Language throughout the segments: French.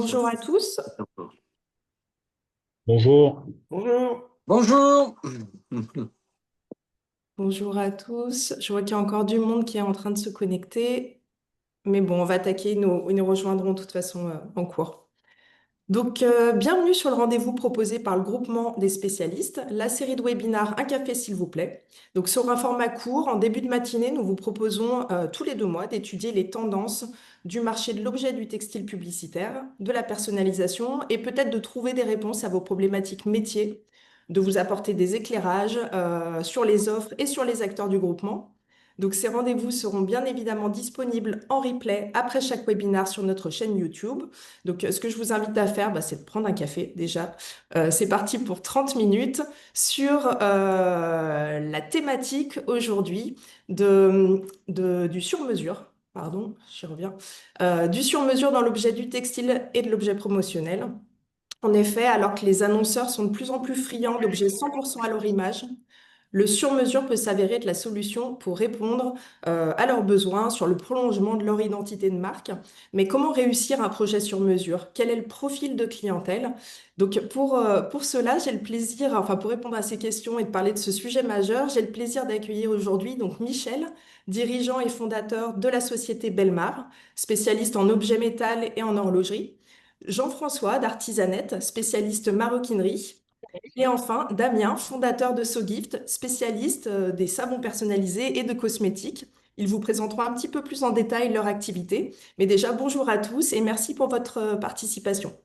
Bonjour à tous. Bonjour. Bonjour. Bonjour. Bonjour à tous. Je vois qu'il y a encore du monde qui est en train de se connecter. Mais bon, on va attaquer. Ils nous rejoindront de toute façon en cours. Donc, bienvenue sur le rendez-vous proposé par le groupement des spécialistes, la série de webinars Un café s'il vous plaît. Donc, sur un format court, en début de matinée, nous vous proposons tous les 2 mois d'étudier les tendances du marché de l'objet du textile publicitaire, de la personnalisation et peut-être de trouver des réponses à vos problématiques métiers, de vous apporter des éclairages sur les offres et sur les acteurs du groupement. Donc, ces rendez-vous seront bien évidemment disponibles en replay après chaque webinar sur notre chaîne YouTube. Donc, ce que je vous invite à faire, c'est de prendre un café déjà. C'est parti pour 30 minutes sur la thématique aujourd'hui du sur-mesure. Pardon, j'y reviens. Du sur-mesure dans l'objet du textile et de l'objet promotionnel. En effet, alors que les annonceurs sont de plus en plus friands d'objets 100% à leur image, le sur-mesure peut s'avérer être la solution pour répondre à leurs besoins sur le prolongement de leur identité de marque. Mais comment réussir un projet sur mesure? Quel est le profil de clientèle? Donc pour cela, j'ai le plaisir, enfin pour répondre à ces questions et de parler de ce sujet majeur, j'ai le plaisir d'accueillir aujourd'hui donc Michel, dirigeant et fondateur de la société Belmar, spécialiste en objets métal et en horlogerie. Jean-François d'Artisanette, spécialiste maroquinerie. Et enfin, Damien, fondateur de SoGift, spécialiste des savons personnalisés et de cosmétiques. Ils vous présenteront un petit peu plus en détail leur activité. Mais déjà, bonjour à tous et merci pour votre participation.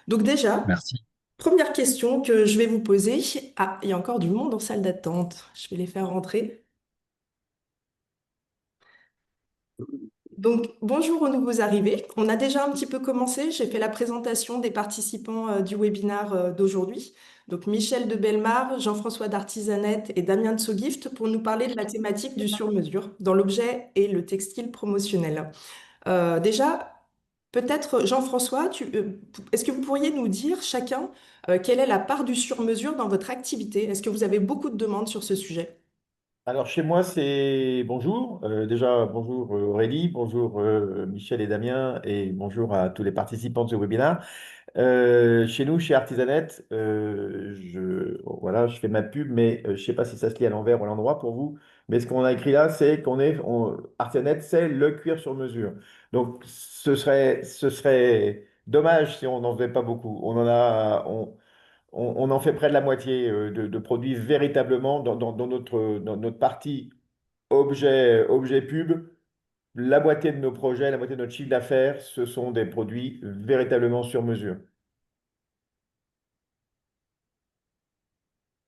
Donc déjà, Merci. première question que je vais vous poser. Ah, il y a encore du monde en salle d'attente. Je vais les faire rentrer. Donc, bonjour aux nouveaux arrivés. On a déjà un petit peu commencé. J'ai fait la présentation des participants du webinaire d'aujourd'hui. Donc, Michel de Belmar, Jean-François d'Artisanette et Damien de Sogift pour nous parler de la thématique du sur-mesure dans l'objet et le textile promotionnel. Déjà, peut-être Jean-François, est-ce que vous pourriez nous dire chacun quelle est la part du sur-mesure dans votre activité? Est-ce que vous avez beaucoup de demandes sur ce sujet? Alors chez moi, c'est bonjour. Déjà, bonjour Aurélie, bonjour Michel et Damien, et bonjour à tous les participants de ce webinaire. Chez nous, chez Artisanette, voilà, je fais ma pub, mais je ne sais pas si ça se lit à l'envers ou à l'endroit pour vous. Mais ce qu'on a écrit là, c'est Artisanette, c'est le cuir sur mesure. Donc ce serait dommage si on n'en faisait pas beaucoup. On en fait près de la moitié de produits véritablement dans notre partie objet pub. La moitié de nos projets, la moitié de notre chiffre d'affaires, ce sont des produits véritablement sur mesure.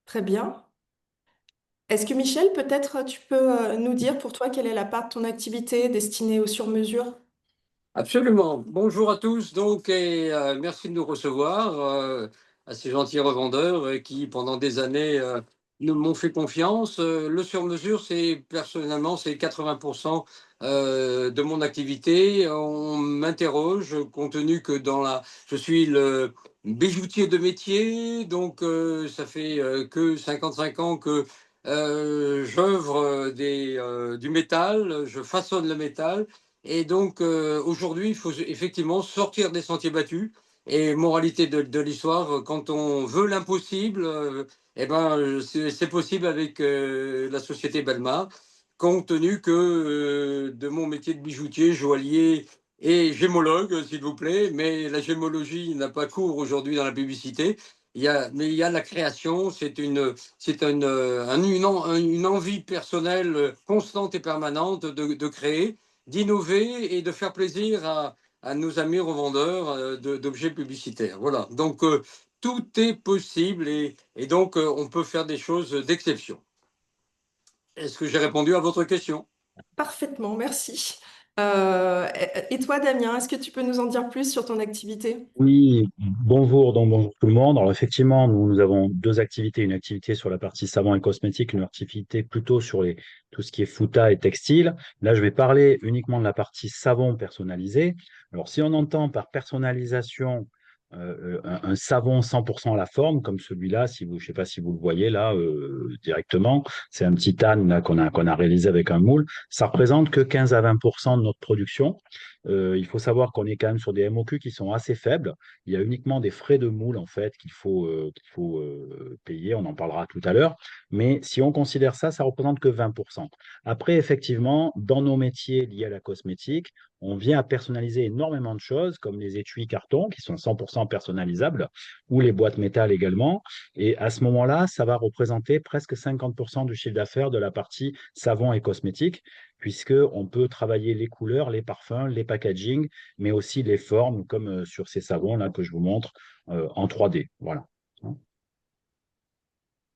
Très bien. Est-ce que Michel, peut-être tu peux nous dire pour toi quelle est la part de ton activité destinée au sur-mesure? Absolument. Bonjour à tous. Donc, merci de nous recevoir, à ces gentils revendeurs qui, pendant des années, nous m'ont fait confiance. Le sur-mesure, personnellement, c'est 80% de mon activité. On m'interroge, compte tenu que je suis le bijoutier de métier, donc ça fait que 55 ans que j'œuvre du métal, je façonne le métal. Et donc, aujourd'hui, il faut effectivement sortir des sentiers battus. Et moralité de l'histoire, quand on veut l'impossible, c'est possible avec la société Belmar, compte tenu que de mon métier de bijoutier, joaillier et gémologue, s'il vous plaît, mais la gémologie n'a pas cours aujourd'hui dans la publicité. Mais il y a la création, une envie personnelle constante et permanente de créer, d'innover et de faire plaisir à nos amis revendeurs d'objets publicitaires. Voilà, donc tout est possible et donc on peut faire des choses d'exception. Est-ce que j'ai répondu à votre question? Parfaitement, merci. Et toi, Damien, est-ce que tu peux nous en dire plus sur ton activité? Oui, bonjour, donc bonjour tout le monde. Alors effectivement, nous avons deux activités, une activité sur la partie savon et cosmétique, une activité plutôt sur tout ce qui est fouta et textile. Là, je vais parler uniquement de la partie savon personnalisé. Alors si on entend par personnalisation un savon 100% à la forme, comme celui-là, je ne sais pas si vous le voyez là directement, c'est un petit âne là, qu'on a réalisé avec un moule, ça représente que 15 à 20% de notre production. Il faut savoir qu'on est quand même sur des MOQ qui sont assez faibles. Il y a uniquement des frais de moule en fait qu'il faut payer. On en parlera tout à l'heure. Mais si on considère ça, ça représente que 20%. Après, effectivement, dans nos métiers liés à la cosmétique, on vient à personnaliser énormément de choses, comme les étuis carton qui sont 100% personnalisables, ou les boîtes métal également. Et à ce moment-là, ça va représenter presque 50% du chiffre d'affaires de la partie savon et cosmétique, puisqu'on peut travailler les couleurs, les parfums, les packaging, mais aussi les formes, comme sur ces savons là que je vous montre en 3D. Voilà.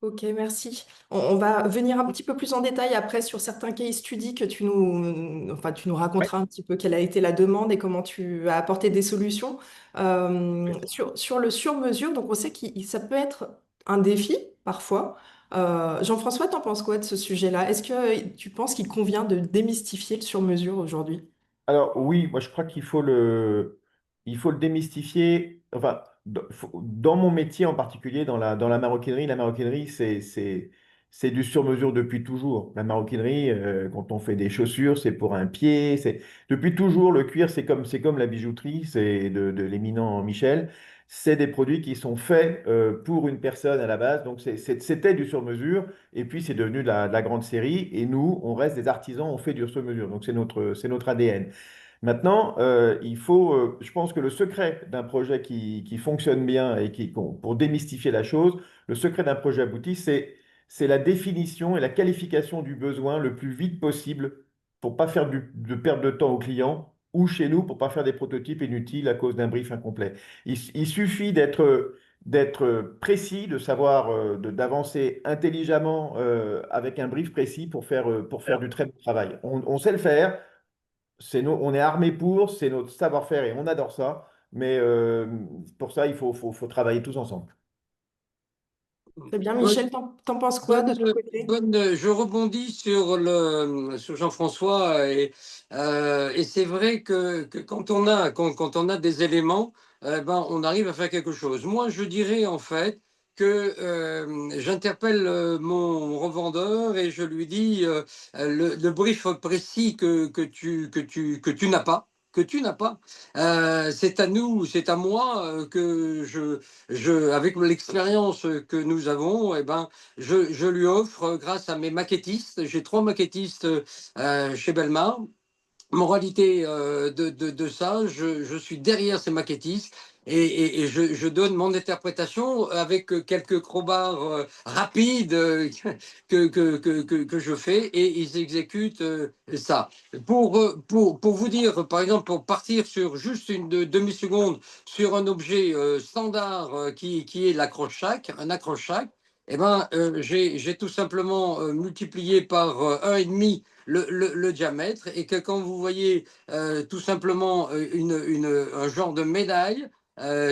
Ok, merci. On va venir un petit peu plus en détail après sur certains case studies que tu nous Ouais. raconteras un petit peu quelle a été la demande et comment tu as apporté des solutions. Oui. Sur le sur-mesure, donc on sait que ça peut être un défi parfois. Jean-François, t'en penses quoi de ce sujet-là? Est-ce que tu penses qu'il convient de démystifier le sur-mesure aujourd'hui? Alors oui, moi je crois qu'il faut le démystifier. Enfin, dans mon métier en particulier, dans la maroquinerie, c'est du sur-mesure depuis toujours. La maroquinerie, quand on fait des chaussures, c'est pour un pied. Depuis toujours, le cuir, c'est comme la bijouterie, c'est de l'éminent Michel. C'est des produits qui sont faits pour une personne à la base. Donc c'était du sur-mesure. Et puis c'est devenu de la grande série. Et nous, on reste des artisans, on fait du sur-mesure. Donc c'est notre ADN. Maintenant, je pense que le secret d'un projet qui fonctionne bien et pour démystifier la chose, le secret d'un projet abouti, c'est la définition et la qualification du besoin le plus vite possible pour pas faire de perte de temps au client ou chez nous pour pas faire des prototypes inutiles à cause d'un brief incomplet. Il suffit d'être précis, de savoir, d'avancer intelligemment avec un brief précis pour faire du très bon travail. On sait le faire. On est armé c'est notre savoir-faire et on adore ça. Mais pour ça, il faut travailler tous ensemble. Très bien, Bonne, Michel, t'en penses quoi de bonne, ton côté? je rebondis sur Jean-François et c'est vrai que quand on a des éléments, ben, on arrive à faire quelque chose. Moi, je dirais en fait que j'interpelle mon revendeur et je lui dis le brief précis que tu n'as pas. Que tu n'as pas. C'est à nous, c'est à moi que avec l'expérience que nous avons, eh ben, je lui offre, grâce à mes maquettistes, j'ai 3 maquettistes chez Belmar. Moralité de ça, je suis derrière ces maquettistes et je donne mon interprétation avec quelques crowbars rapides que je fais et ils exécutent ça. Pour vous dire, par exemple, pour partir sur juste une demi-seconde sur un objet standard qui est l'accroche-sac, un accroche-sac, eh ben, j'ai tout simplement multiplié par 1,5 le diamètre et que quand vous voyez tout simplement un genre de médaille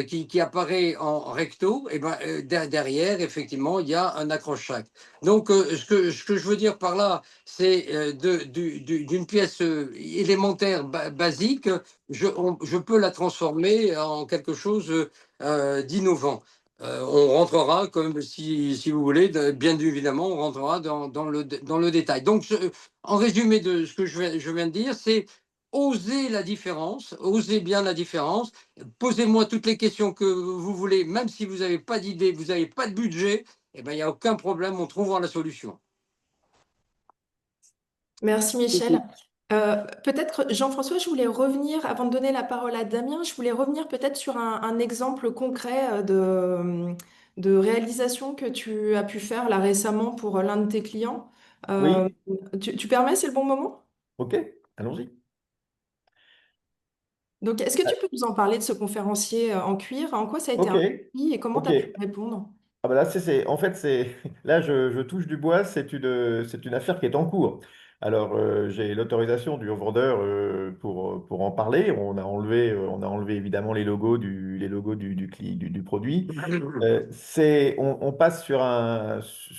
qui apparaît en recto, et ben, derrière, effectivement, il y a un accroche-sac. Donc, ce que je veux dire par là, c'est d'une pièce élémentaire basique, je peux la transformer en quelque chose d'innovant. On rentrera, comme si vous voulez, bien évidemment, on rentrera dans le détail. Donc, en résumé de ce que je viens de dire, c'est oser la différence, oser bien la différence. Posez-moi toutes les questions que vous voulez, même si vous n'avez pas d'idée, vous n'avez pas de budget, eh ben, il n'y a aucun problème, on trouvera la solution. Merci Michel. Peut-être, Jean-François, je voulais revenir, avant de donner la parole à Damien, je voulais revenir peut-être sur un exemple concret de réalisation que tu as pu faire là récemment pour l'un de tes clients. Euh, Oui, tu permets, c'est le bon moment? ok, allons-y. Donc, est-ce que tu peux nous en parler de ce conférencier en cuir? En quoi ça a été Ok, un défi et comment tu ok. as pu répondre? Ah bah là, en fait, là, je touche du bois, c'est une affaire qui est en cours. Alors, j'ai l'autorisation du vendeur pour en parler. On a enlevé évidemment les logos du produit. On passe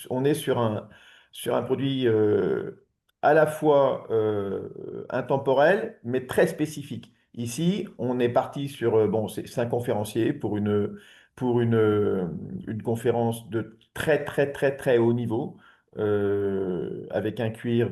on est sur un produit à la fois intemporel, mais très spécifique. Ici, on est parti sur, bon, c'est un conférencier pour une conférence de très, très, très, très haut niveau, avec un cuir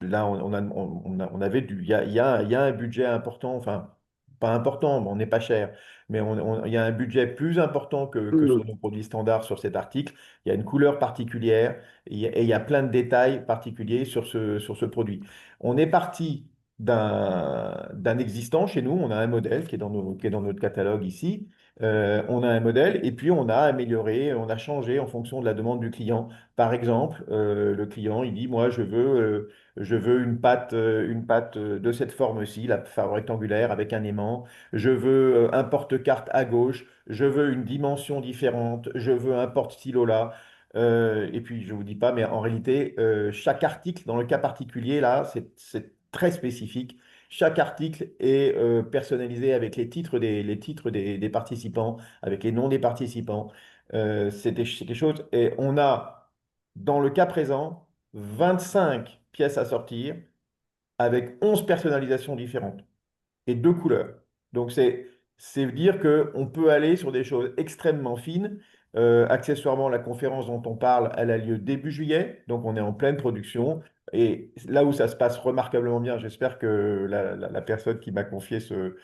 là, on avait il y a un budget important, enfin, pas important, on n'est pas cher, mais il y a un budget plus important que sur nos produits standards sur cet article. Il y a une couleur particulière et il y a plein de détails particuliers sur ce produit. On est parti d'un existant chez nous, on a un modèle qui est dans notre catalogue ici. On a un modèle et puis on a amélioré, on a changé en fonction de la demande du client. Par exemple, le client, il dit, moi, je veux une patte de cette forme-ci, la forme rectangulaire avec un aimant. Je veux un porte-carte à gauche. Je veux une dimension différente. Je veux un porte-stylo là. Et puis, je ne vous dis pas, mais en réalité, chaque article, dans le cas particulier, là, c'est très spécifique. Chaque article est personnalisé avec les titres des participants, avec les noms des participants. C'est quelque chose. Et on a, dans le cas présent, 25 pièces à sortir avec 11 personnalisations différentes et 2 couleurs. Donc, c'est dire qu'on peut aller sur des choses extrêmement fines. Accessoirement, la conférence dont on parle, elle a lieu début juillet, donc on est en pleine production. Et là où ça se passe remarquablement bien, j'espère que la personne qui m'a confié ce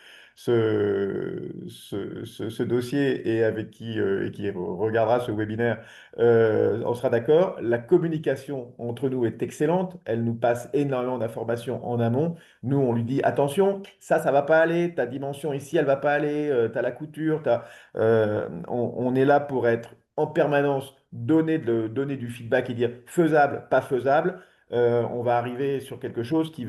dossier et avec et qui regardera ce webinaire, on sera d'accord. La communication entre nous est excellente. Elle nous passe énormément d'informations en amont. Nous, on lui dit, attention, ça va pas aller, ta dimension ici, elle va pas aller, tu as la couture, on est là pour être en permanence, donner du feedback et dire faisable, pas faisable. On va arriver sur quelque chose qui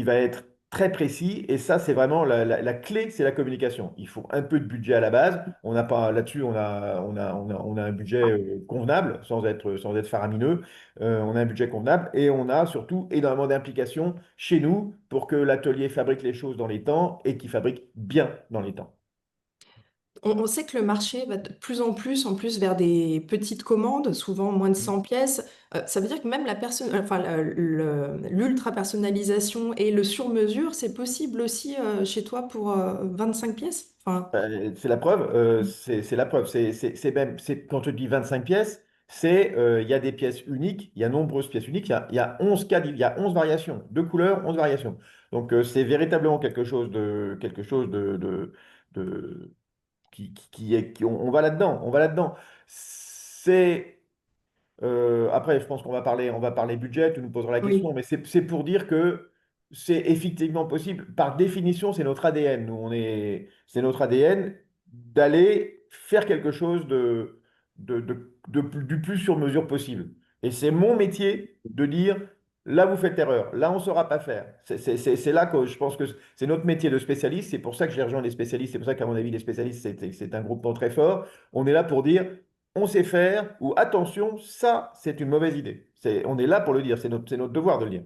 va être très précis et ça, c'est vraiment la clé, c'est la communication. Il faut un peu de budget à la base. On n'a pas là-dessus, on a un budget convenable sans être faramineux. On a un budget convenable et on a surtout énormément d'implications chez nous pour que l'atelier fabrique les choses dans les temps et qu'il fabrique bien dans les temps. On sait que le marché va de plus en plus vers des petites commandes, souvent moins de 100 pièces. Ça veut dire que même enfin, l'ultra personnalisation et le sur-mesure, c'est possible aussi chez toi pour 25 pièces? Enfin, C'est la preuve, c'est la preuve. Quand je dis 25 pièces, il y a des pièces uniques, il y a nombreuses pièces uniques, il y a 11 cas, il y a 11 variations, 2 couleurs, 11 variations. Donc, c'est véritablement quelque chose de, on va là-dedans, on va là-dedans. C'est, après, je pense on va parler budget, tu nous poseras la question, oui. mais c'est pour dire que c'est effectivement possible. Par définition, c'est notre ADN. C'est notre ADN d'aller faire quelque chose du plus sur mesure possible. Et c'est mon métier de dire, là, vous faites erreur, là, on ne saura pas faire. C'est là que je pense que c'est notre métier de spécialiste. C'est pour ça que j'ai rejoint les spécialistes. C'est pour ça qu'à mon avis, les spécialistes, c'est un groupement très fort. On est là pour dire, on sait faire, ou attention, ça, c'est une mauvaise idée. On est là pour le dire, c'est notre devoir de le dire.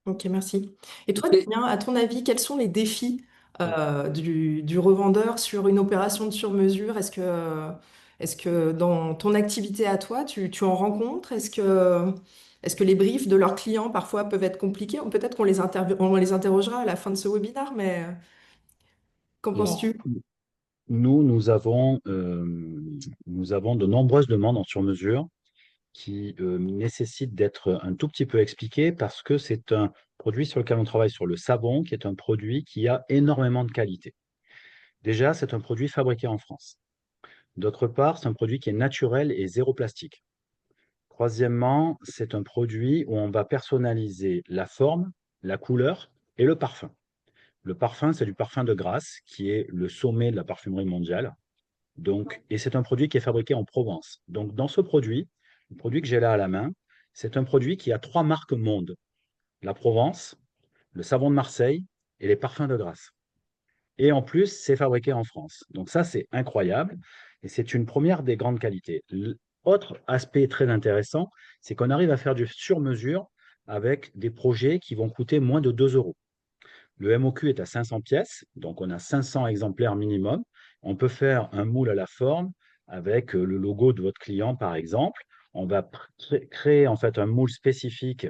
Ok, merci. Et toi, Et- Damien, à ton avis, quels sont les défis du revendeur sur une opération de sur-mesure? Est-ce que dans ton activité à toi, tu en rencontres? Est-ce que les briefs de leurs clients parfois peuvent être compliqués? Peut-être on les interrogera à la fin de ce webinaire, mais qu'en Alors, penses-tu? nous, nous avons de nombreuses demandes en sur-mesure qui nécessitent d'être un tout petit peu expliquées parce que c'est un produit sur lequel on travaille sur le savon, qui est un produit qui a énormément de qualité. Déjà, c'est un produit fabriqué en France. D'autre part, c'est un produit qui est naturel et zéro plastique. Troisièmement, c'est un produit où on va personnaliser la forme, la couleur et le parfum. Le parfum, c'est du parfum de Grasse, qui est le sommet de la parfumerie mondiale. Donc, et c'est un produit qui est fabriqué en Provence. Donc, dans ce produit, le produit que j'ai là à la main, c'est un produit qui a 3 marques monde. La Provence, le savon de Marseille et les parfums de Grasse. Et en plus, c'est fabriqué en France. Donc ça, c'est incroyable. Et c'est une première des grandes qualités. Autre aspect très intéressant, c'est qu'on arrive à faire du sur-mesure avec des projets qui vont coûter moins de 2 euros. Le MOQ est à 500 pièces, donc on a 500 exemplaires minimum. On peut faire un moule à la forme avec le logo de votre client, par exemple. On va créer en fait un moule spécifique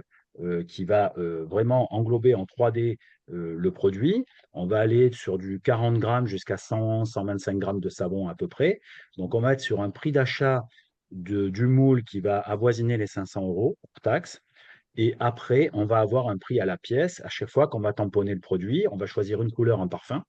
qui va vraiment englober en 3D le produit. On va aller sur du 40 grammes jusqu'à 100, 125 grammes de savon à peu près. Donc on va être sur un prix d'achat du moule qui va avoisiner les 500 euros hors taxe. Et après, on va avoir un prix à la pièce. À chaque fois qu'on va tamponner le produit, on va choisir une couleur, un parfum.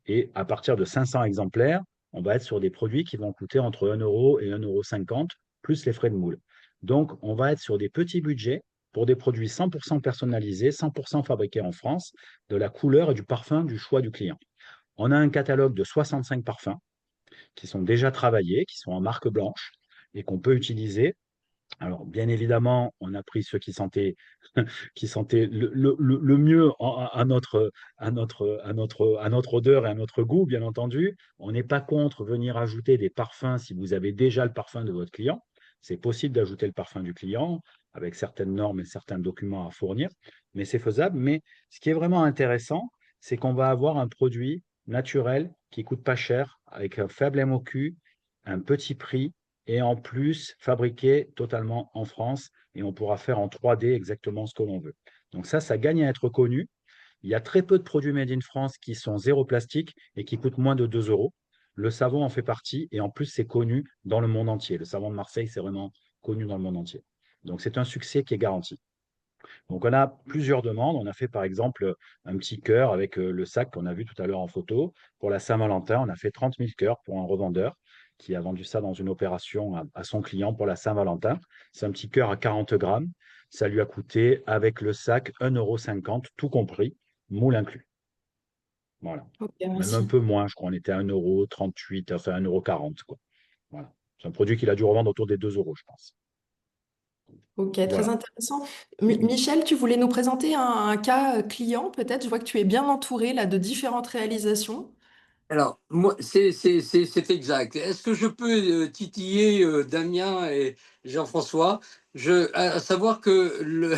Et à partir de 500 exemplaires, on va être sur des produits qui vont coûter entre 1 euro et 1,50 € plus les frais de moule. Donc, on va être sur des petits budgets pour des produits 100% personnalisés, 100% fabriqués en France, de la couleur et du parfum du choix du client. On a un catalogue de 65 parfums qui sont déjà travaillés, qui sont en marque blanche et qu'on peut utiliser. Alors, bien évidemment, on a pris ceux qui sentaient le mieux à notre odeur et à notre goût, bien entendu. On n'est pas contre venir ajouter des parfums si vous avez déjà le parfum de votre client. C'est possible d'ajouter le parfum du client avec certaines normes et certains documents à fournir, mais c'est faisable. Mais ce qui est vraiment intéressant, c'est qu'on va avoir un produit naturel qui coûte pas cher, avec un faible MOQ, un petit prix et en plus fabriqué totalement en France et on pourra faire en 3D exactement ce que l'on veut. Donc ça gagne à être connu. Il y a très peu de produits made in France qui sont zéro plastique et qui coûtent moins de 2 euros. Le savon en fait partie et en plus c'est connu dans le monde entier. Le savon de Marseille, c'est vraiment connu dans le monde entier. Donc c'est un succès qui est garanti. Donc on a plusieurs demandes. On a fait par exemple un petit cœur avec le sac qu'on a vu tout à l'heure en photo. Pour la Saint-Valentin, on a fait 30 000 cœurs pour un revendeur qui a vendu ça dans une opération à son client pour la Saint-Valentin. C'est un petit cœur à 40 grammes. Ça lui a coûté avec le sac 1,50 € tout compris, moule inclus. Voilà. Ok, Même un merci. peu moins, je crois. On était à 1,38 €, enfin 1,40 € quoi. Voilà. C'est un produit qu'il a dû revendre autour des 2 euros, je pense. Ok, très Voilà. intéressant. Michel, tu voulais nous présenter un cas client, peut-être? Je vois que tu es bien entouré là de différentes réalisations. Alors, moi, c'est exact. Est-ce que je peux titiller Damien et Jean-François? À savoir que,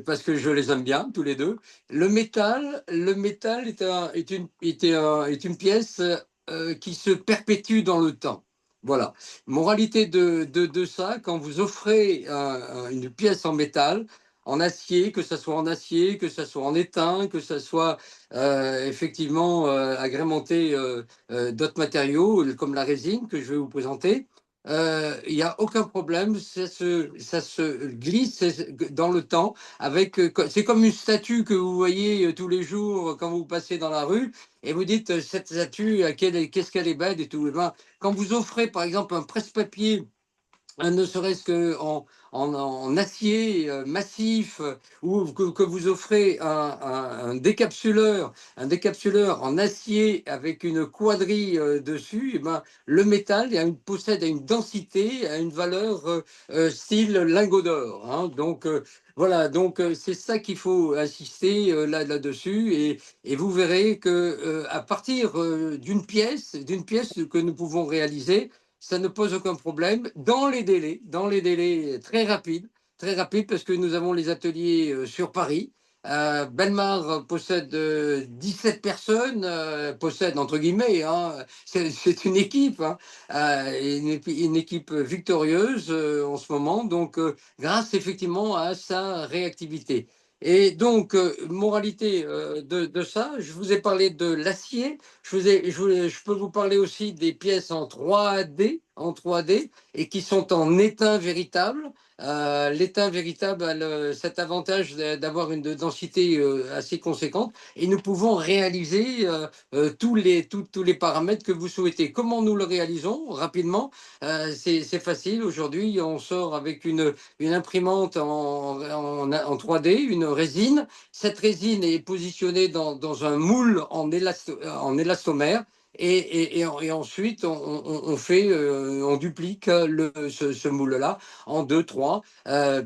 parce que je les aime bien, tous les deux, le métal est une pièce qui se perpétue dans le temps. Voilà. Moralité de ça, quand vous offrez une pièce en métal, en acier, que ça soit en acier, que ça soit en étain, que ça soit effectivement agrémenté d'autres matériaux comme la résine que je vais vous présenter. Il n'y a aucun problème, ça se glisse dans le temps. C'est comme une statue que vous voyez tous les jours quand vous passez dans la rue et vous dites cette statue, qu'est-ce qu'elle est belle et tout. Et ben, quand vous offrez par exemple un presse-papier ne serait-ce en acier massif, ou que vous offrez un décapsuleur en acier avec une quadrille dessus, et ben, le métal possède une densité, a une valeur style lingot d'or. Hein. Donc voilà, donc c'est ça qu'il faut insister là-dessus, et vous verrez que à partir d'une pièce que nous pouvons réaliser, ça ne pose aucun problème dans les délais très rapides parce que nous avons les ateliers sur Paris. Belmar possède 17 personnes, possède entre guillemets, hein, c'est une équipe, hein, une équipe victorieuse en ce moment, donc grâce effectivement à sa réactivité. Et donc, moralité de ça, je vous ai parlé de l'acier, je peux vous parler aussi des pièces en 3D et qui sont en étain véritable. L'étain véritable a cet avantage d'avoir une densité assez conséquente et nous pouvons réaliser tous les paramètres que vous souhaitez. Comment nous le réalisons? Rapidement, c'est facile. Aujourd'hui, on sort avec une imprimante en 3D, une résine. Cette résine est positionnée dans un moule en élastomère. Et ensuite, on duplique ce moule-là en deux, trois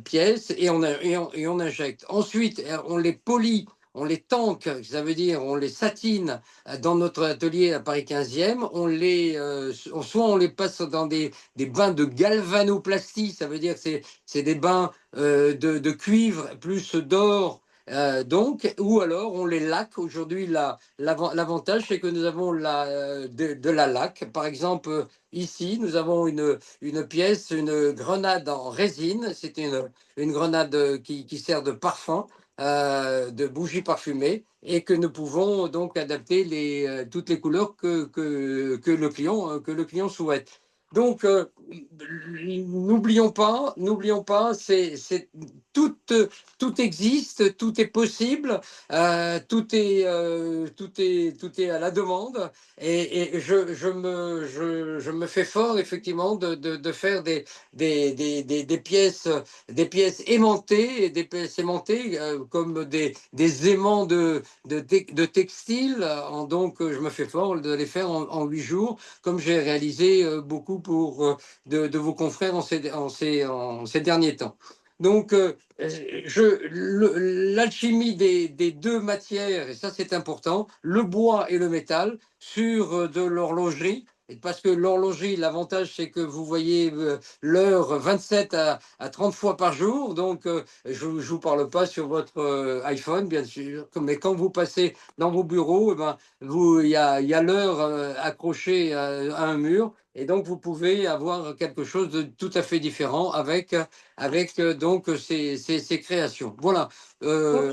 pièces et on injecte. Ensuite, on les polit, on les tanque, ça veut dire on les satine dans notre atelier à Paris 15e. Soit on les passe dans des bains de galvanoplastie, ça veut dire que c'est des bains de cuivre plus d'or. Donc, ou alors on les laque. Aujourd'hui, l'avantage, c'est que nous avons de la laque. Par exemple, ici, nous avons une pièce, une grenade en résine. C'est une grenade qui sert de parfum, de bougie parfumée, et que nous pouvons donc adapter toutes les couleurs que le client souhaite. Donc, n'oublions pas, c'est tout, tout existe, tout est possible, tout est à la demande. Et je me fais fort, effectivement, de faire des pièces aimantées, et des pièces aimantées comme des aimants de textile. Donc, je me fais fort de les faire en 8 jours, comme j'ai réalisé beaucoup pour de vos confrères en ces derniers temps. Donc, l'alchimie des deux matières, et ça c'est important, le bois et le métal, sur de l'horlogerie. Parce que l'horlogerie, l'avantage, c'est que vous voyez l'heure 27 à 30 fois par jour. Donc, je ne vous parle pas sur votre iPhone, bien sûr. Mais quand vous passez dans vos bureaux, eh ben, il y a l'heure accrochée à un mur. Et donc, vous pouvez avoir quelque chose de tout à fait différent avec donc ces créations. Voilà. Ok. Euh,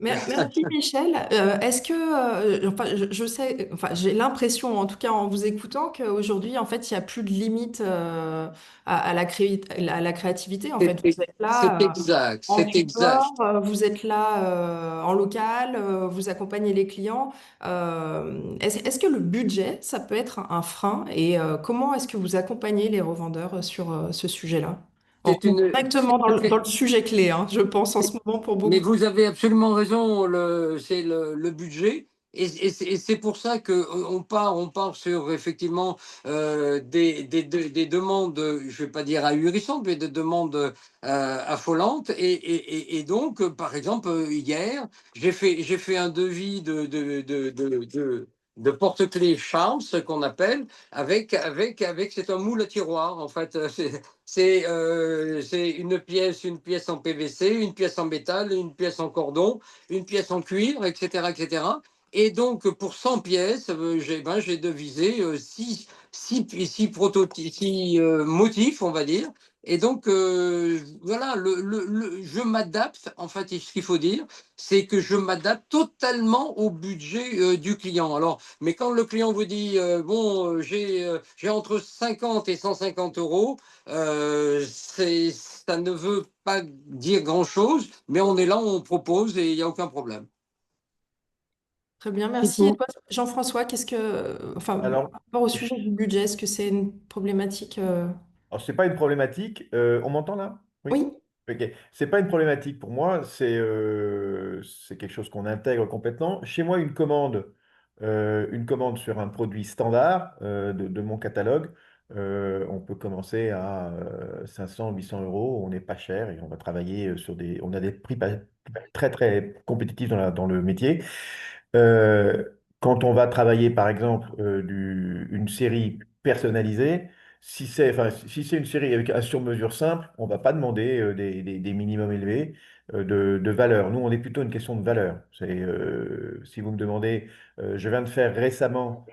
Merci Michel. Est-ce que, enfin, je sais, enfin, j'ai l'impression, en tout cas en vous écoutant, qu'aujourd'hui, en fait, il n'y a plus de limite à la créativité. En fait, vous êtes c'est là exact, en c'est exact. support, vous êtes là en local, vous accompagnez les clients. Est-ce que le budget, ça peut être un frein? Et comment est-ce que vous accompagnez les revendeurs sur ce sujet-là? On C'est rentre une, directement dans le sujet clé, hein, je pense, en ce moment pour Mais beaucoup. vous avez absolument raison, c'est le budget. Et c'est pour ça que on part sur effectivement des demandes, je vais pas dire ahurissantes, mais des demandes affolantes. Et donc, par exemple, hier, j'ai fait un devis de porte-clés Charms, ce qu'on appelle, c'est un moule à tiroir, en fait. C'est une pièce en PVC, une pièce en métal, une pièce en cordon, une pièce en cuir, etc., etc. Et cetera. Et donc, pour 100 pièces, j'ai devisé 6 motifs, on va dire. Et donc, voilà, je m'adapte, en fait, et ce qu'il faut dire, c'est que je m'adapte totalement au budget du client. Alors, mais quand le client vous dit, bon, j'ai entre 50 et 150 euros, ça ne veut pas dire grand-chose, mais on est là, on propose et il n'y a aucun problème. Très bien, C'est merci. Et tout. toi, Jean-François, enfin, par Alors, rapport au sujet du budget, est-ce que c'est une problématique alors, c'est pas une problématique. On m'entend là? Oui. Oui, Ok. C'est pas une problématique pour moi. C'est quelque chose qu'on intègre complètement. Chez moi, une commande sur un produit standard de mon catalogue, on peut commencer à 500, 800 euros. On n'est pas cher et on va travailler on a des prix très très compétitifs dans le métier. Euh, Quand on va travailler, par exemple, une série personnalisée, si c'est une série avec un sur-mesure simple, on va pas demander des minimums élevés de valeur. Nous, on est plutôt une question de valeur. Si vous me demandez, je viens de faire récemment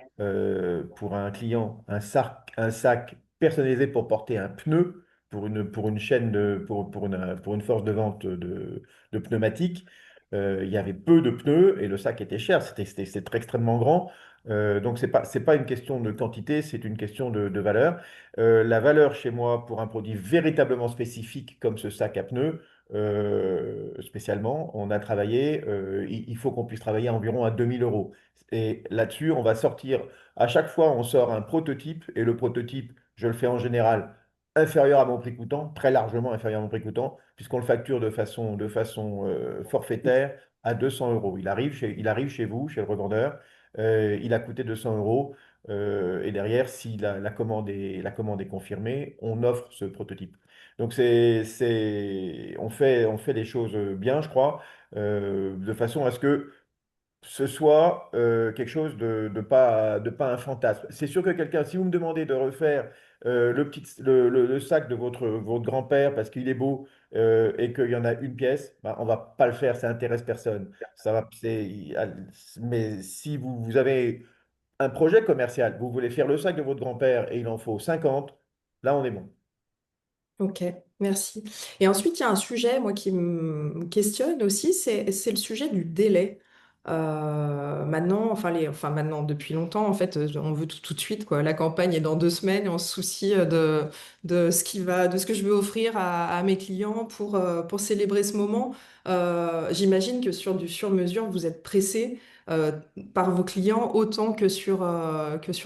pour un client un sac personnalisé pour porter un pneu pour une chaîne pour une force de vente de pneumatiques. Il y avait peu de pneus et le sac était cher, c'était très extrêmement grand. Donc, c'est pas une question de quantité, c'est une question de valeur. La valeur chez moi pour un produit véritablement spécifique comme ce sac à pneus, spécialement, on a travaillé, il faut qu'on puisse travailler environ à 2 000 euros. Et là-dessus, on va sortir, à chaque fois, on sort un prototype et le prototype, je le fais en général inférieur à mon prix coûtant, très largement inférieur à mon prix coûtant, puisqu'on le facture de façon forfaitaire à 200 euros. Il arrive chez vous, chez le revendeur, il a coûté 200 euros, et derrière, si la commande est confirmée, on offre ce prototype. Donc, on fait les choses bien, je crois, de façon à ce que ce soit quelque chose de pas un fantasme. C'est sûr que quelqu'un, si vous me demandez de refaire le sac de votre grand-père parce qu'il est beau et qu'il y en a une pièce, bah, on va pas le faire, ça intéresse personne. Mais si vous avez un projet commercial, vous voulez faire le sac de votre grand-père et il en faut 50, là on est bon. ok, merci. Et ensuite, il y a un sujet, moi, qui me questionne aussi, c'est le sujet du délai. Maintenant, maintenant, depuis longtemps, en fait, on veut tout de suite, quoi. La campagne est dans 2 semaines et on se soucie de ce que je veux offrir à mes clients pour célébrer ce moment. J'imagine que sur du sur-mesure, vous êtes pressé euh, par vos clients autant que sur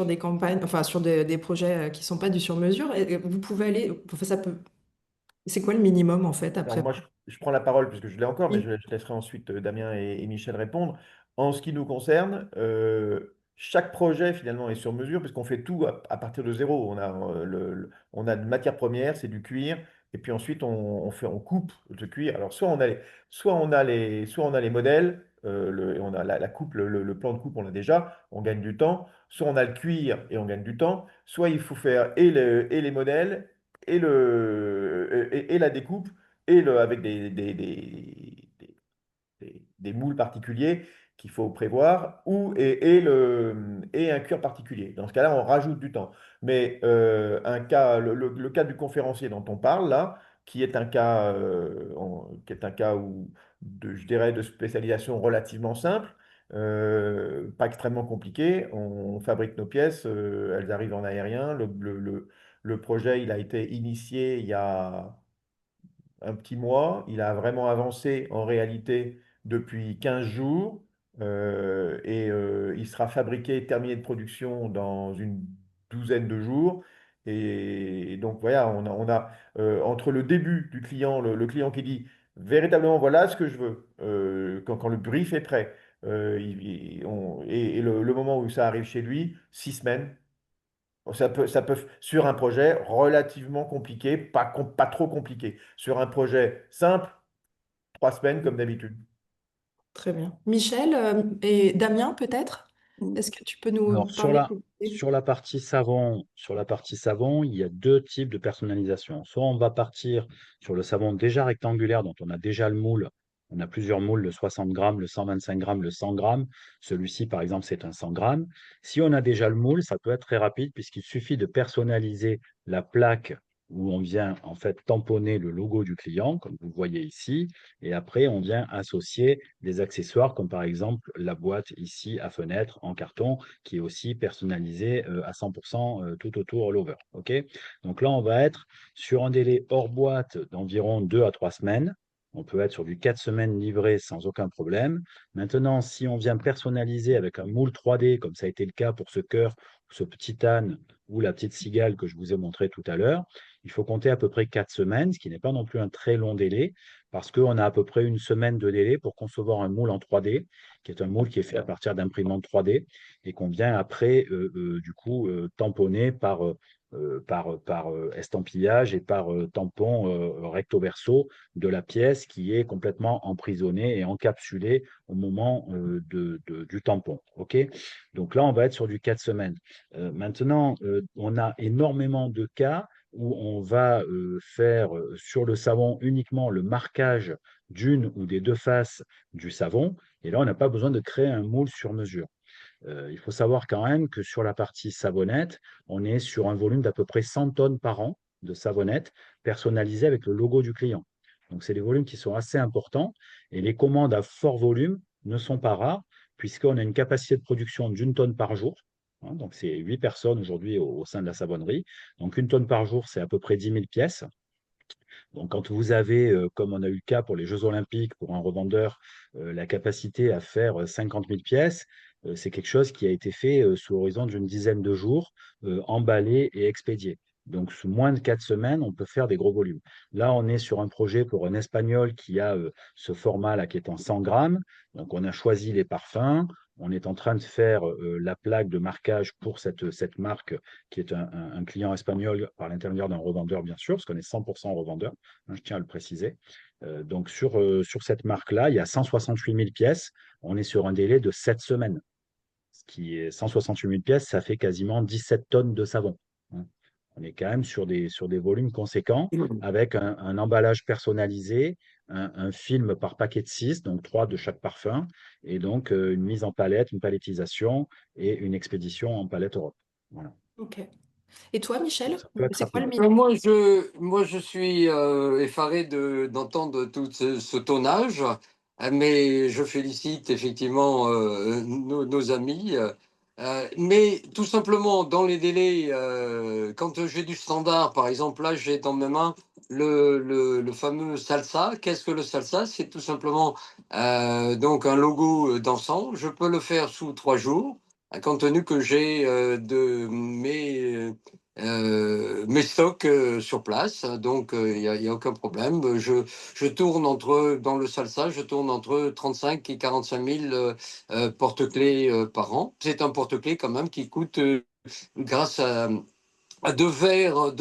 des campagnes, enfin, sur des projets qui sont pas du sur-mesure. Et vous pouvez aller, enfin, c'est quoi le minimum, en fait, Alors après? moi, je prends la parole puisque je l'ai encore, mais Oui. je laisserai ensuite Damien et Michel répondre. En ce qui nous concerne, chaque projet finalement est sur mesure puisqu'on fait tout à partir de zéro. On a une matière première, c'est du cuir, et puis ensuite on coupe le cuir. Alors soit on a les modèles, on a la coupe, le plan de coupe, on l'a déjà, on gagne du temps. Soit on a le cuir et on gagne du temps. Soit il faut faire et les modèles et la découpe avec des moules particuliers qu'il faut prévoir et un cuir particulier. Dans ce cas-là, on rajoute du temps. Mais le cas du conférencier dont on parle là, qui est un cas je dirais, de spécialisation relativement simple, pas extrêmement compliqué. On fabrique nos pièces, elles arrivent en aérien. Le projet, il a été initié il y a un petit mois. Il a vraiment avancé en réalité depuis 15 jours il sera fabriqué et terminé de production dans une douzaine de jours. Et donc voilà, entre le début du client, le client qui dit véritablement voilà ce que je veux, quand le brief est prêt, le moment où ça arrive chez lui, 6 semaines. Sur un projet relativement compliqué, pas trop compliqué. Sur un projet simple, 3 semaines comme d'habitude. Très bien. Michel, et Damien, peut-être? Est-ce que tu peux nous Alors, parler de tes idées? sur la partie savon, il y a deux types de personnalisation. Soit on va partir sur le savon déjà rectangulaire dont on a déjà le moule. On a plusieurs moules, le 60 grammes, le 125 grammes, le 100 grammes. Celui-ci, par exemple, c'est un 100 grammes. Si on a déjà le moule, ça peut être très rapide puisqu'il suffit de personnaliser la plaque où on vient en fait tamponner le logo du client, comme vous voyez ici, et après on vient associer des accessoires comme par exemple la boîte ici à fenêtre en carton qui est aussi personnalisé à 100% tout autour all over. OK. Donc là, on va être sur un délai hors boîte d'environ 2 à 3 semaines. On peut être sur du 4 semaines livré sans aucun problème. Maintenant, si on vient personnaliser avec un moule 3D, comme ça a été le cas pour ce cœur, ce petit âne ou la petite cigale que je vous ai montré tout à l'heure, il faut compter à peu près 4 semaines, ce qui n'est pas non plus un très long délai, parce qu'on a à peu près une semaine de délai pour concevoir un moule en 3D, qui est un moule qui est fait à partir d'imprimantes 3D et qu'on vient après, du coup, tamponner par estampillage et par tampon recto verso de la pièce qui est complètement emprisonnée et encapsulée au moment du tampon. OK. Donc là, on va être sur du 4 semaines. Maintenant, on a énormément de cas où on va faire sur le savon uniquement le marquage d'une ou des deux faces du savon. Et là, on n'a pas besoin de créer un moule sur mesure. Il faut savoir quand même que sur la partie savonnette, on est sur un volume d'à peu près 100 tonnes par an de savonnette personnalisées avec le logo du client. Donc, c'est des volumes qui sont assez importants et les commandes à fort volume ne sont pas rares puisqu'on a une capacité de production d'une tonne par jour. Donc, c'est 8 personnes aujourd'hui au sein de la savonnerie. Donc, une tonne par jour, c'est à peu près 10 000 pièces. Donc, quand vous avez, comme on a eu le cas pour les Jeux Olympiques, pour un revendeur, la capacité à faire 50 000 pièces, c'est quelque chose qui a été fait sous l'horizon d'une dizaine de jours, emballé et expédié. Donc, sous moins de 4 semaines, on peut faire des gros volumes. Là, on est sur un projet pour un Espagnol qui a ce format-là qui est en 100 grammes. Donc, on a choisi les parfums. On est en train de faire la plaque de marquage pour cette marque qui est un client espagnol par l'intermédiaire d'un revendeur, bien sûr, parce qu'on est 100% revendeur, hein, je tiens à le préciser. Donc, sur cette marque-là, il y a 168 000 pièces. On est sur un délai de 7 semaines. Ce qui est 168 000 pièces, ça fait quasiment 17 tonnes de savon, hein. On est quand même sur des volumes conséquents, avec un emballage personnalisé, un film par paquet de 6, donc 3 de chaque parfum, et donc une mise en palette, une palettisation et une expédition en palette Europe. Voilà. Ok. Et toi, Michel, Donc, ça peut être c'est quoi le rapide. minimum? Moi, je suis effaré d'entendre tout ce tonnage. Mais je félicite effectivement nos amis. Mais tout simplement, dans les délais, quand j'ai du standard, par exemple, là, j'ai dans mes mains le fameux salsa. Qu'est-ce que le salsa? C'est tout simplement donc un logo dansant. Je peux le faire sous 3 jours, compte tenu que j'ai de mes stocks sur place. Donc, il y a aucun problème. Je tourne dans le salsa, je tourne entre 35 et 45 000 porte-clés par an. C'est un porte-clés quand même qui coûte, grâce à deux verres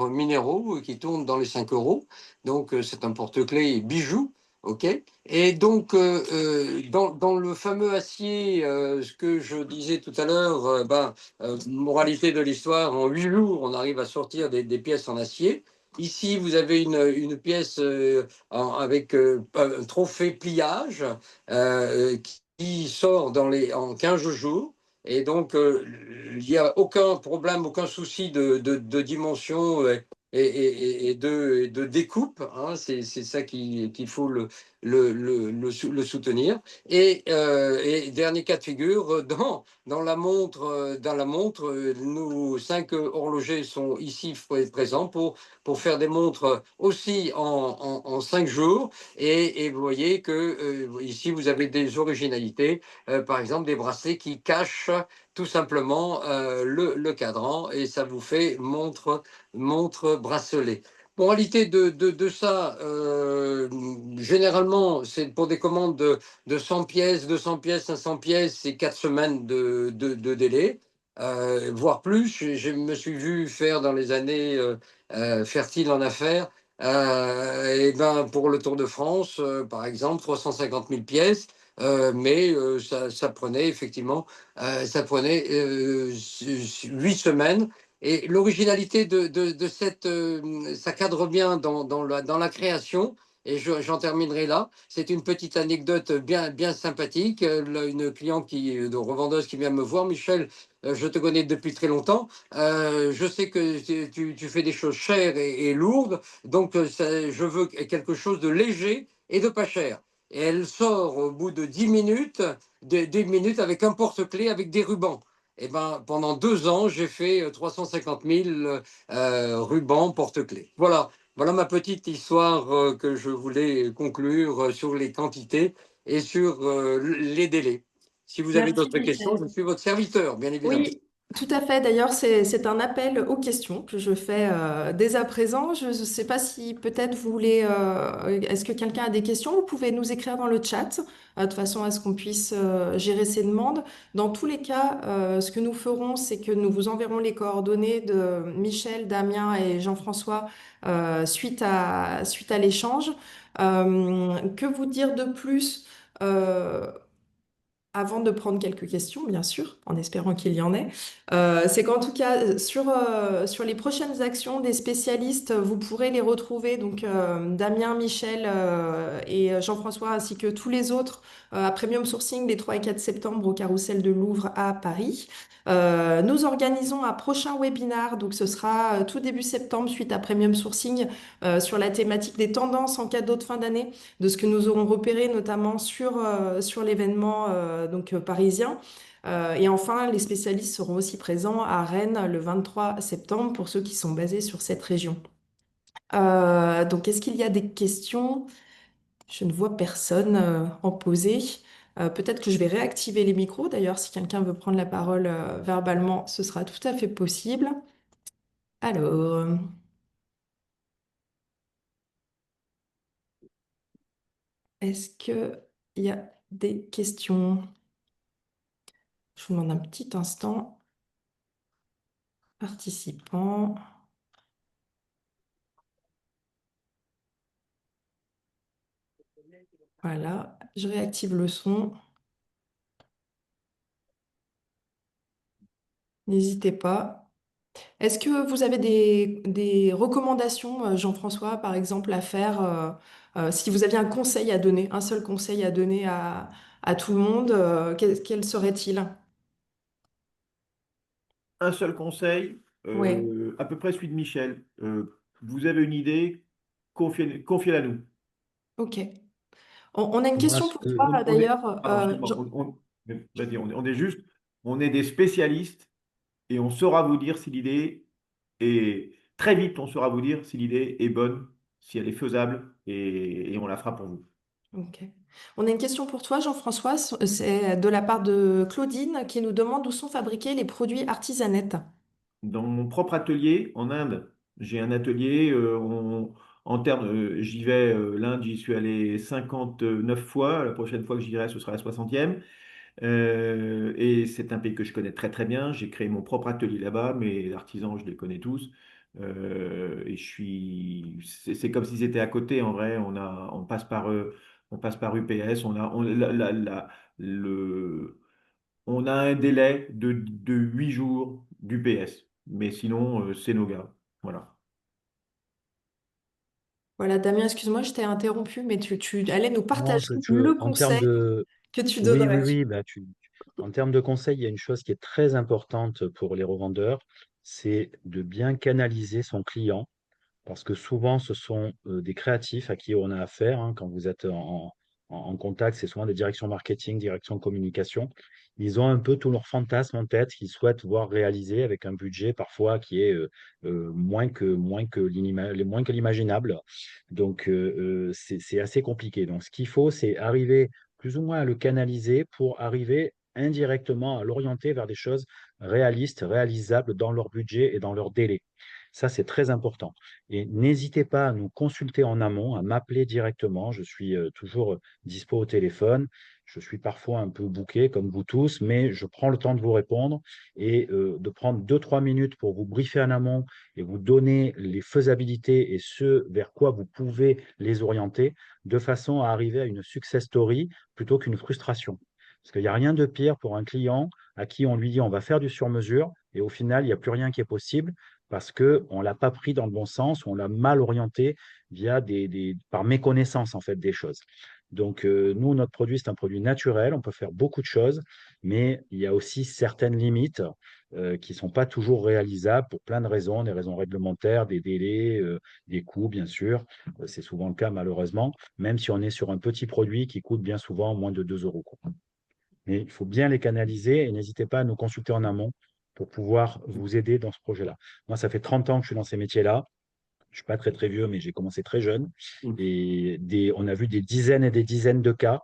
minéraux qui tournent dans les 5 euros. Donc, c'est un porte-clés bijou. OK. Et donc, dans le fameux acier, ce que je disais tout à l'heure, moralité de l'histoire, en 8 jours, on arrive à sortir des pièces en acier. Ici, vous avez une pièce avec un trophée pliage qui sort en 15 jours. Et donc, il n'y a aucun problème, aucun souci de dimension et de découpe, hein. C'est ça qu'il faut le soutenir. Et dernier cas de figure, dans la montre, nos 5 horlogers sont ici présents pour faire des montres aussi en 5 jours. Et vous voyez que ici, vous avez des originalités, par exemple des bracelets qui cachent tout simplement le cadran, et ça vous fait montre bracelet. Moralité de ça, généralement, c'est pour des commandes de 100 pièces, 200 pièces, 500 pièces, c'est 4 semaines de délai, voire plus. Je me suis vu faire dans les années fertiles en affaires, et ben, pour le Tour de France, par exemple, 350 000 pièces, mais ça prenait effectivement, ça prenait 8 semaines. Et l'originalité de cette, ça cadre bien dans la création. Et j'en terminerai là. C'est une petite anecdote bien sympathique. Une cliente de revendeuse qui vient me voir, Michel, je te connais depuis très longtemps. Je sais que tu fais des choses chères et lourdes, donc je veux quelque chose de léger et de pas cher. Et elle sort au bout de 10 minutes, 10 minutes avec un porte-clés avec des rubans. Et ben, pendant 2 ans, j'ai fait 350 000 rubans porte-clés. Voilà ma petite histoire que je voulais conclure sur les quantités et sur les délais. Si vous avez Merci, d'autres questions, Michel. je suis votre serviteur, bien évidemment. Oui, tout à fait. D'ailleurs, c'est un appel aux questions que je fais dès à présent. Je ne sais pas si peut-être vous voulez... est-ce que quelqu'un a des questions? Vous pouvez nous écrire dans le chat, de façon à ce qu'on puisse gérer ces demandes. Dans tous les cas, ce que nous ferons, c'est que nous vous enverrons les coordonnées de Michel, Damien et Jean-François suite à l'échange. Que vous dire de plus? Avant de prendre quelques questions, bien sûr, en espérant qu'il y en ait, c'est qu'en tout cas, sur les prochaines actions des spécialistes, vous pourrez les retrouver, donc Damien, Michel et Jean-François, ainsi que tous les autres, à Premium Sourcing les 3 et 4 septembre au Carrousel de Louvre à Paris. Nous organisons un prochain webinar, donc ce sera tout début septembre, suite à Premium Sourcing, sur la thématique des tendances en cadeau de fin d'année, de ce que nous aurons repéré notamment sur l'événement parisien. Et enfin, les spécialistes seront aussi présents à Rennes le 23 septembre pour ceux qui sont basés sur cette région. Donc, est-ce qu'il y a des questions? Je ne vois personne en poser. Peut-être que je vais réactiver les micros. D'ailleurs, si quelqu'un veut prendre la parole verbalement, ce sera tout à fait possible. Alors, est-ce qu'il y a des questions? Je vous demande un petit instant. Participants. Voilà, je réactive le son. N'hésitez pas. Est-ce que vous avez des recommandations, Jean-François, par exemple, à faire si vous aviez un conseil à donner, un seul conseil à donner à tout le monde, quel serait-il? Un seul conseil, Ouais, à peu près celui de Michel. Vous avez une idée, confiez-la nous. ok. On a une Moi, question ce pour que, toi On est, d'ailleurs. pardon, excuse-moi, vas-y, on est juste, on est des spécialistes et on saura vous dire si l'idée est, très vite, on saura vous dire si l'idée est bonne, si elle est faisable et on la fera pour vous. Ok. On a une question pour toi, Jean-François. C'est de la part de Claudine qui nous demande où sont fabriqués les produits Artisanette. Dans mon propre atelier en Inde, j'ai un atelier, en termes, j'y vais, l'Inde, j'y suis allé 59 fois, la prochaine fois que j'irai, ce sera la 60e. Et c'est un pays que je connais très très bien. J'ai créé mon propre atelier là-bas, mes artisans, je les connais tous. Et c'est comme si c'était à côté en vrai. On passe par UPS. Le, on a un délai de 8 jours d'UPS. Mais sinon, c'est nos gars. Voilà. Voilà, Damien, excuse-moi, je t'ai interrompu, mais tu allais nous non, partager le en termes conseil de, que tu oui, oui, donnerais. oui, bah, en termes de conseils, il y a une chose qui est très importante pour les revendeurs, c'est de bien canaliser son client. Parce que souvent, ce sont des créatifs à qui on a affaire, hein, quand vous êtes en contact, c'est souvent des directions marketing, directions communication. Ils ont un peu tous leurs fantasmes en tête qu'ils souhaitent voir réalisés avec un budget parfois qui est moins que l'imaginable. Donc, c'est assez compliqué. Donc, ce qu'il faut, c'est arriver plus ou moins à le canaliser pour arriver indirectement à l'orienter vers des choses réalistes, réalisables dans leur budget et dans leur délai. Ça, c'est très important. Et n'hésitez pas à nous consulter en amont, à m'appeler directement. Je suis toujours dispo au téléphone. Je suis parfois un peu bouqué, comme vous tous, mais je prends le temps de vous répondre et de prendre 2, 3 minutes pour vous briefer en amont et vous donner les faisabilités et ce vers quoi vous pouvez les orienter, de façon à arriver à une success story plutôt qu'une frustration. Parce qu'il n'y a rien de pire pour un client à qui on lui dit on va faire du sur-mesure et au final, il n'y a plus rien qui est possible parce qu'on ne l'a pas pris dans le bon sens, on l'a mal orienté par méconnaissance en fait des choses. Donc nous, notre produit, c'est un produit naturel, on peut faire beaucoup de choses, mais il y a aussi certaines limites qui ne sont pas toujours réalisables pour plein de raisons, des raisons réglementaires, des délais, des coûts, bien sûr. C'est souvent le cas malheureusement, même si on est sur un petit produit qui coûte bien souvent moins de 2 euros, quoi. Mais il faut bien les canaliser et n'hésitez pas à nous consulter en amont pour pouvoir vous aider dans ce projet-là. Moi, ça fait 30 ans que je suis dans ces métiers-là. Je ne suis pas très, très vieux, mais j'ai commencé très jeune. Et on a vu des dizaines et des dizaines de cas.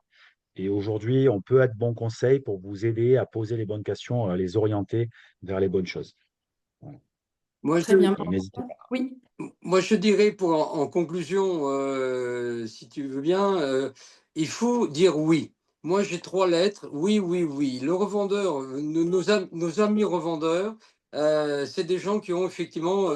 Et aujourd'hui, on peut être bon conseil pour vous aider à poser les bonnes questions, à les orienter vers les bonnes choses. Voilà. Moi, Très bien. Et n'hésitez pas. Oui. Moi, je dirais en conclusion, si tu veux bien, il faut dire oui. Moi, j'ai 3 lettres. Oui, oui, oui. Le revendeur, nos amis revendeurs, c'est des gens qui ont effectivement,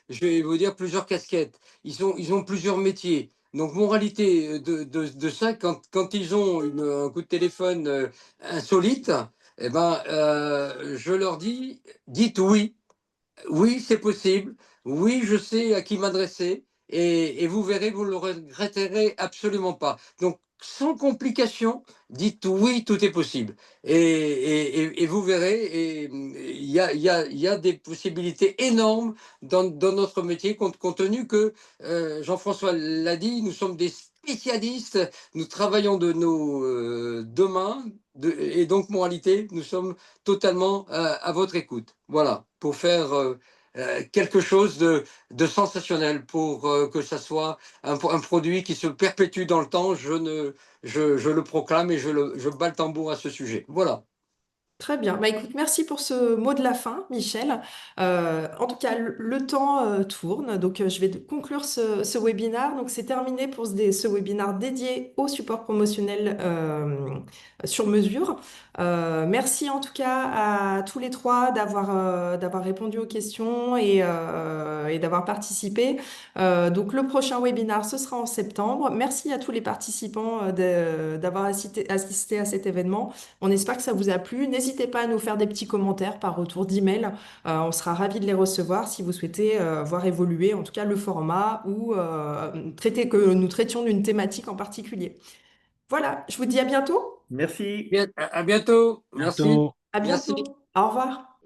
je vais vous dire, plusieurs casquettes. Ils ont plusieurs métiers. Donc, moralité de ça, quand ils ont un coup de téléphone insolite, eh ben, je leur dis, dites oui. Oui, c'est possible. Oui, je sais à qui m'adresser. Et vous verrez, vous ne le regretterez absolument pas. Donc, sans complication, dites oui, tout est possible. Et vous verrez, il y a des possibilités énormes dans notre métier, compte tenu que, Jean-François l'a dit, nous sommes des spécialistes, nous travaillons de nos deux mains, et donc, moralité, nous sommes totalement à votre écoute. Voilà, pour faire quelque chose de sensationnel, pour que ça soit un produit qui se perpétue dans le temps. Je le proclame et je bats le tambour à ce sujet. Voilà. Très bien. Bah, écoute, merci pour ce mot de la fin, Michel. En tout cas, le temps tourne, donc je vais conclure ce webinaire. Donc, c'est terminé pour ce webinaire dédié au support promotionnel sur mesure. Merci en tout cas à tous les trois d'avoir répondu aux questions et d'avoir participé. Donc, le prochain webinaire, ce sera en septembre. Merci à tous les participants d'avoir assisté à cet événement. On espère que ça vous a plu. N'hésitez pas à nous faire des petits commentaires par retour d'email. On sera ravis de les recevoir si vous souhaitez voir évoluer, en tout cas le format ou que nous traitions d'une thématique en particulier. Voilà, je vous dis à bientôt. Merci. Bien, à bientôt. Merci. Bientôt. À Merci. bientôt. Au revoir.